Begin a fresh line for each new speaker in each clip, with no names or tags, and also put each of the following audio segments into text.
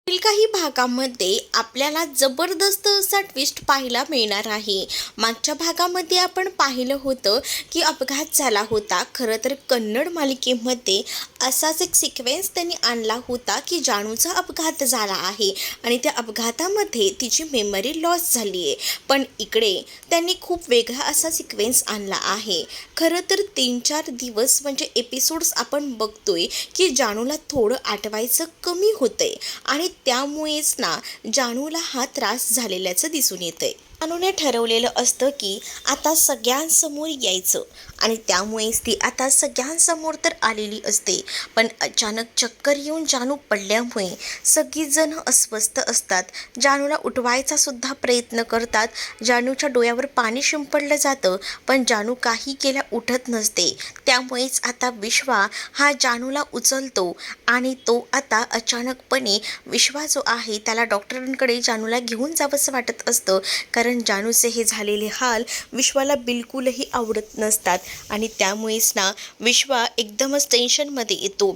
पुढील काही भागामध्ये आपल्याला जबरदस्त असा ट्विस्ट पाहायला मिळणार आहे. मागच्या भागामध्ये आपण पाहिलं होतं की अपघात झाला होता. खरं तर कन्नड मालिकेमध्ये असाच एक सिक्वेन्स त्यांनी आणला होता की जानूचा अपघात झाला आहे आणि त्या अपघातामध्ये तिची मेमरी लॉस झाली आहे. पण इकडे त्यांनी खूप वेगळा असा सिक्वेन्स आणला आहे. खरं तर 3-4 दिवस म्हणजे एपिसोड्स आपण बघतोय की जानूला थोडं आठवायचं कमी होतंय आणि त्यामुळेच ना जानूला हा त्रास झालेल्याचं दिसून येतंय. जानूने ठरवलेलं असतं की आता सगळ्यांसमोर यायचं आणि त्यामुळेच ती आता सगळ्यांसमोर तर आलेली असते. पण अचानक चक्कर येऊन जानू पडल्यामुळे सगळीजण अस्वस्थ असतात. जानूला उठवायचा सुद्धा प्रयत्न करतात. जानूच्या डोळ्यावर पाणी शिंपडलं जातं पण जानू काही केल्या उठत नसते. त्यामुळेच आता विश्वा हा जानूला उचलतो आणि तो आता अचानकपणे विश्वा जो आहे त्याला डॉक्टरांकडे जानूला घेऊन जावंसं वाटत असतं. कारण जानूचे हे झालेले हाल विश्वाला बिलकुलही आवडत नसतात आणि त्यामुळेच ना विश्वा एकदमच टेन्शनमध्ये येतो.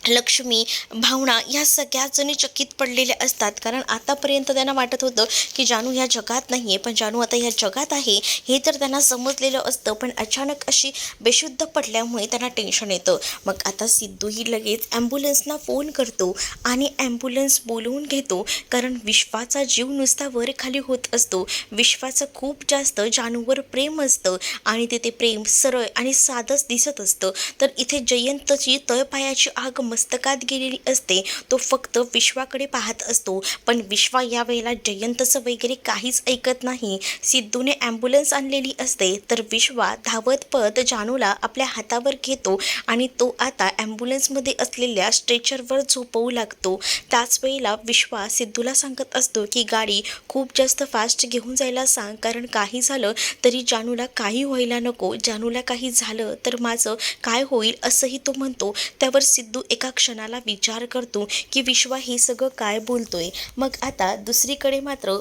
लक्ष्मी, भावना ह्या सगळ्याच जणी चकित पडलेल्या असतात. कारण आतापर्यंत त्यांना वाटत होतं की जानू ह्या जगात नाही आहे, पण जानू आता ह्या जगात आहे हे तर त्यांना समजलेलं असतं. पण अचानक अशी बेशुद्ध पडल्यामुळे त्यांना टेन्शन येतं. मग आता सिद्धूही लगेच ॲम्ब्युलन्सना फोन करतो आणि ॲम्ब्युलन्स बोलवून घेतो. कारण विश्वाचा जीव नुसता वर खाली होत असतो. विश्वाचं खूप जास्त जानूवर प्रेम असतं आणि ते प्रेम सरळ आणि साधंच दिसत असतं. तर इथे जयंतची तळपायाची आग मस्तकात गेलेली असते. तो फक्त विश्वाकडे पाहत असतो. पण विश्वा यावेळेला जयंतचं वगैरे काहीच ऐकत नाही. सिद्धूने ॲम्ब्युलन्स आणलेली असते तर विश्वा धावत पळत जानूला आपल्या हातावर घेतो आणि तो आता ॲम्ब्युलन्समध्ये असलेल्या स्ट्रेचरवर झोपवू लागतो. त्याच वेळेला विश्वा सिद्धूला सांगत असतो की गाडी खूप जास्त फास्ट घेऊन जायला सांग. कारण काही झालं तरी जानूला काही व्हायला नको. जानूला काही झालं तर माझं काय होईल असंही तो म्हणतो. त्यावर सिद्धू एका क्षणाला विचार करतो की विश्वा हे सगळं काय बोलतोय. मग आता दुसरीकडे मात्र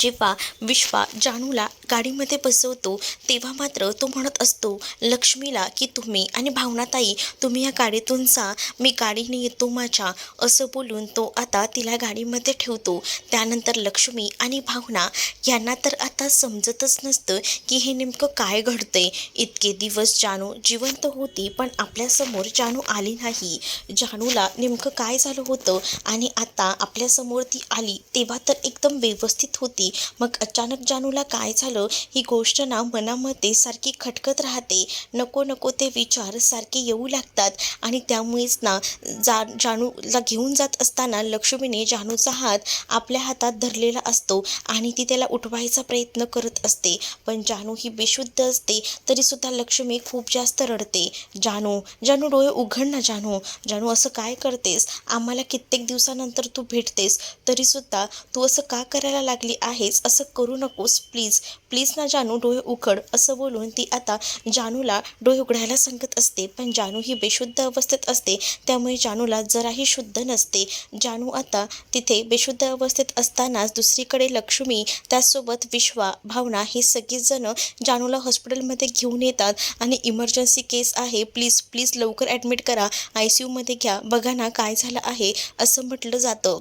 जेव्हा विश्वा जानूला गाडीमध्ये बसवतो तेव्हा मात्र तो म्हणत असतो लक्ष्मीला की तुम्ही आणि भावनाताई तुम्ही या गाडीतून जा, मी गाडीने येतो माझ्या, असं बोलून तो आता तिला गाडीमध्ये ठेवतो. त्यानंतर लक्ष्मी आणि भावना यांना तर आता समजतच नसतं की हे नेमकं काय घडतंय. इतके दिवस जानू जिवंत होती पण आपल्यासमोर जानू आली नाही. जानूला नेमकं काय झालं होतं आणि आता आपल्यासमोर ती आली तेव्हा तर एकदम व्यवस्थित होती. मग अचानक जानूला काय झालं ही गोष्ट ना मनामध्ये सारखी खटकत राहते. नको नको ते विचार सारखे येऊ लागतात आणि त्यामुळेच ना जानूला घेऊन जात असताना लक्ष्मीने जानूचा हात आपल्या हातात धरलेला असतो आणि ती त्याला उठवायचा प्रयत्न करत असते. पण जानू ही बेशुद्ध असते तरीसुद्धा लक्ष्मी खूप जास्त रडते. जानू जानू डोळे उघड ना जानू, जानू असं काय करतेस, आम्हाला कित्येक दिवसानंतर तू भेटतेस तरीसुद्धा तू असं का करायला लागली आहेस, असं करू नकोस प्लीज प्लीज ना जानू डोळे उघड, असं बोलून ती आता जानूला डोळे उघडायला सांगत असते. पण जानू ही बेशुद्ध अवस्थेत असते त्यामुळे जानूला जराही शुद्ध नसते. जानू आता तिथे बेशुद्ध अवस्थेत असतानाच दुसरीकडे लक्ष्मी त्याचसोबत विश्वा भावना हे सगळेच जण जानूला हॉस्पिटलमध्ये घेऊन येतात आणि इमर्जन्सी केस आहे, प्लीज प्लीज लवकर ॲडमिट करा, ICUमध्ये घ्या, बघा ना काय झालं आहे असं म्हटलं जातं.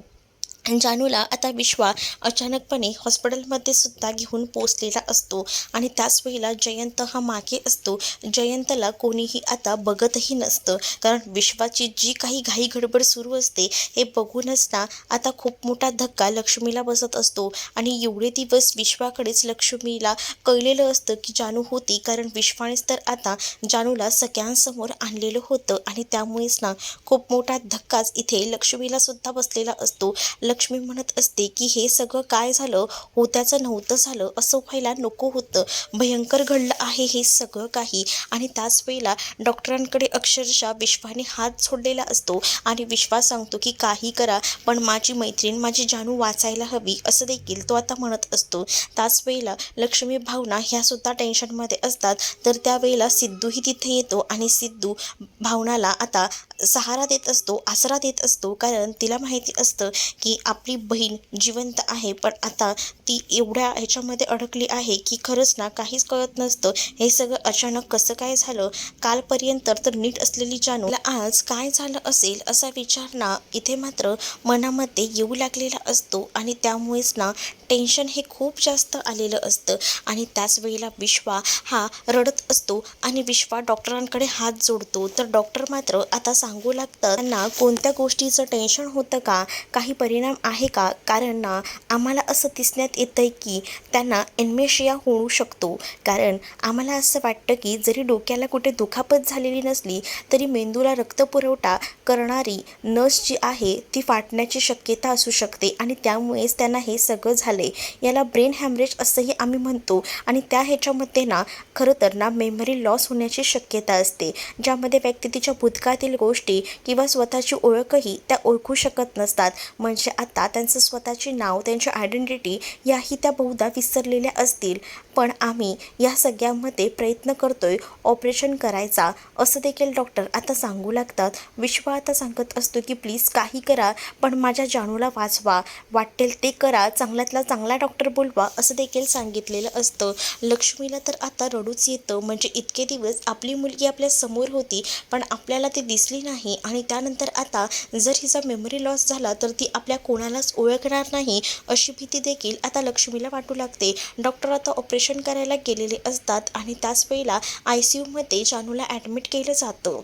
जानूला आता विश्वा अचानकपणे हॉस्पिटलमध्ये सुद्धा घेऊन पोचलेला असतो आणि त्याच वेळेला जयंत हा मागे असतो. जयंतला कोणीही आता बघतही नसतं कारण विश्वाची जी काही घाई गडबड सुरू असते हे बघूनच ना आता खूप मोठा धक्का लक्ष्मीला बसत असतो. आणि एवढे दिवस विश्वाकडेच लक्ष्मीला कळलेलं असतं की जानू होती कारण विश्वानेच तर आता जानूला सगळ्यांसमोर आणलेलं होतं आणि त्यामुळेच ना खूप मोठा धक्काच इथे लक्ष्मीला सुद्धा बसलेला असतो. लक्ष्मी म्हणत असते की हे सगळं काय झालं, होत्याचं नव्हतं झालं, असं व्हायला नको होतं, भयंकर घडलं आहे हे सगळं काही. आणि त्याच वेळेला डॉक्टरांकडे अक्षरशः विश्वाने हात सोडलेला असतो आणि विश्वास सांगतो की काही करा पण माझी मैत्रीण माझी जानू वाचायला हवी असं देखील तो आता म्हणत असतो. त्याच वेळेला लक्ष्मी भावना ह्या सुद्धा टेन्शनमध्ये असतात. तर त्यावेळेला सिद्धूही तिथे येतो आणि सिद्धू भावनाला आता सहारा देत असतो, आसरा देत असतो. कारण तिला माहिती असतं की आपली बहीण जिवंत आहे, पण आता ती एवढ्या ह्याच्यामध्ये अडकली आहे की खरंच ना काहीच कळत नसतं. हे सगळं अचानक कसं काय झालं. कालपर्यंत तर नीट असलेली जानूला आज काय झालं असेल असा विचार ना इथे मात्र मनामध्ये येऊ लागलेला असतो आणि त्यामुळेच ना टेन्शन हे खूप जास्त आलेलं असतं. आणि त्याच वेळेला विश्वा हा रडत असतो आणि विश्वा डॉक्टरांकडे हात जोडतो. तर डॉक्टर मात्र आता सांगू लागतात त्यांना कोणत्या गोष्टीचं टेन्शन होतं का, काही परिणाम आहे का, कारण ना आम्हाला असं दिसण्यात येतंय की त्यांना एन्मेशिया होऊ शकतो. कारण आम्हाला असं वाटतं की जरी डोक्याला कुठे दुखापत झालेली नसली तरी मेंदूला रक्तपुरवठा करणारी नस जी आहे ती फाटण्याची शक्यता असू शकते आणि त्यामुळेच त्यांना हे सगळं झाले. याला ब्रेन हॅमरेज असंही आम्ही म्हणतो. आणि त्या ह्याच्यामध्ये ना खरं तर ना मेमरी लॉस होण्याची शक्यता असते, ज्यामध्ये व्यक्ती तिच्या भूतकाळातील गोष्टी किंवा स्वतःची ओळखही त्या ओळखू शकत नसतात. म्हणजे आता त्यांचं स्वतःचे नाव, त्यांची आयडेंटिटी याही त्या बहुधा विसरलेल्या असतील. पण आम्ही या सगळ्यामध्ये प्रयत्न करतोय ऑपरेशन करायचा, असं देखील डॉक्टर आता सांगू लागतात. विश्वा आता सांगत असतो की प्लीज काही करा, पण माझ्या जानूला वाचवा, वाटेल ते करा, चांगल्यातला चांगला डॉक्टर बोलवा, असं देखील सांगितलेलं असतं. लक्ष्मीला तर आता रडूच येतं. म्हणजे इतके दिवस आपली मुलगी आपल्या समोर होती पण आपल्याला ती दिसली नाही आणि त्यानंतर आता जर हिचा मेमरी लॉस झाला तर ती आपल्या कोणालाच ओळखणार नाही अशी भीती देखील आता लक्ष्मीला वाटू लागते. डॉक्टर आता ऑपरेशन करायला गेलेले असतात आणि त्याच वेळेला ICUमध्ये जानूला ॲडमिट केलं जातं.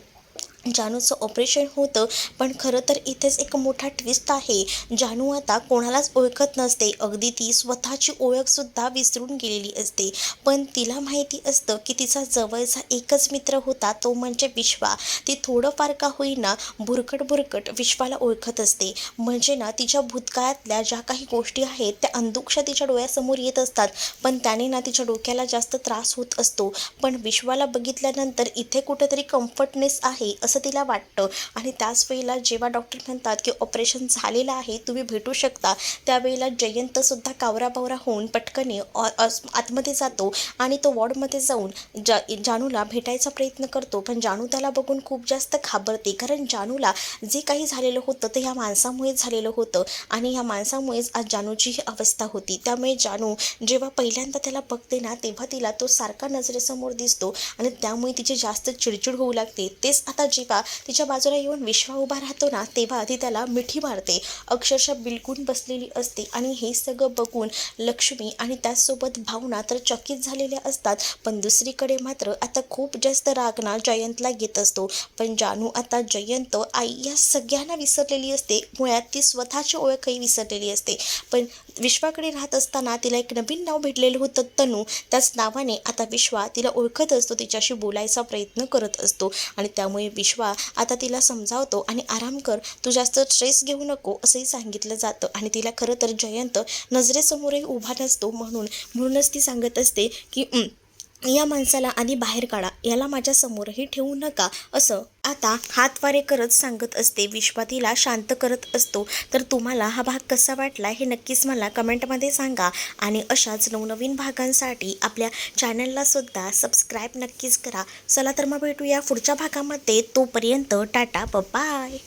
जानूचं ऑपरेशन होतं, पण खरं तर इथेच एक मोठा ट्विस्ट आहे. जानू आता कोणालाच ओळखत नसते. अगदी ती स्वतःची ओळखसुद्धा विसरून गेलेली असते. पण तिला माहिती असतं की तिचा जवळचा एकच मित्र होता, तो म्हणजे विश्वा. ती थोडंफार का होईना बुरकट विश्वाला ओळखत असते. म्हणजे ना तिच्या भूतकाळातल्या ज्या काही गोष्टी आहेत त्या अंधुकशा तिच्या डोळ्यासमोर येत असतात, पण त्याने ना तिच्या डोक्याला जास्त त्रास होत असतो. पण विश्वाला बघितल्यानंतर इथे कुठेतरी कम्फर्टनेस आहे असं तिला वाटतं. आणि त्याच वेळेला जेव्हा डॉक्टर म्हणतात की ऑपरेशन झालेलं आहे, तुम्ही भेटू शकता, त्यावेळेला जयंतसुद्धा कावराबावरा होऊन पटकन आतमध्ये जातो आणि तो वॉर्डमध्ये जाऊन जानूला भेटायचा प्रयत्न करतो. पण जानू त्याला बघून खूप जास्त घाबरते, कारण जानूला जे काही झालेलं होतं ते ह्या माणसामुळेच झालेलं होतं आणि ह्या माणसामुळेच आज जानूची ही अवस्था होती. त्यामुळे जानू जेव्हा पहिल्यांदा त्याला बघते ना तेव्हा तिला तो सारखा नजरेसमोर दिसतो आणि त्यामुळे तिची जास्त चिडचिड होऊ लागते. तेच आता जेव्हा तिच्या बाजूला येऊन विश्वा उभा राहतो ना तेव्हा ती त्याला मिठी मारते. अक्षरशः बिलकुल बसलेली असते आणि हे सगळं बघून लक्ष्मी आणि त्याचसोबत भावना तर चकित झालेल्या असतात. पण दुसरीकडे मात्र आता खूप जास्त राग ना जयंतला येत असतो. पण जानू आता जयंत, आई या सगळ्यांना विसरलेली असते. मुळात ती स्वतःची ओळखही विसरलेली असते. पण विश्वाकडे राहत असताना तिला एक नवीन नाव भेटलेलं होतं, तनू. त्याच नावाने आता विश्वा तिला ओळखत असतो, तिच्याशी बोलायचा प्रयत्न करत असतो आणि त्यामुळे विश्वा आता तिला समजावतो आणि आराम कर, तू जास्त स्ट्रेस घेऊ नको असंही सांगितलं जातं. आणि तिला खरं तर जयंत नजरेसमोरही उभा नसतो, म्हणूनच ती सांगत असते की या माणसाला आधी बाहेर काढा, याला माझ्या समोरही ठेवू नका, असं आता हातवारे करत सांगत असते. विश्वा तिला शांत करत असतो. तर तुम्हाला हा भाग कसा वाटला हे नक्कीच मला कमेंटमध्ये सांगा आणि अशाच नवनवीन भागांसाठी आपल्या चॅनलला सुद्धा सबस्क्राईब नक्कीच करा. चला तर मग भेटूया पुढच्या भागामध्ये. तोपर्यंत टाटा, बाय.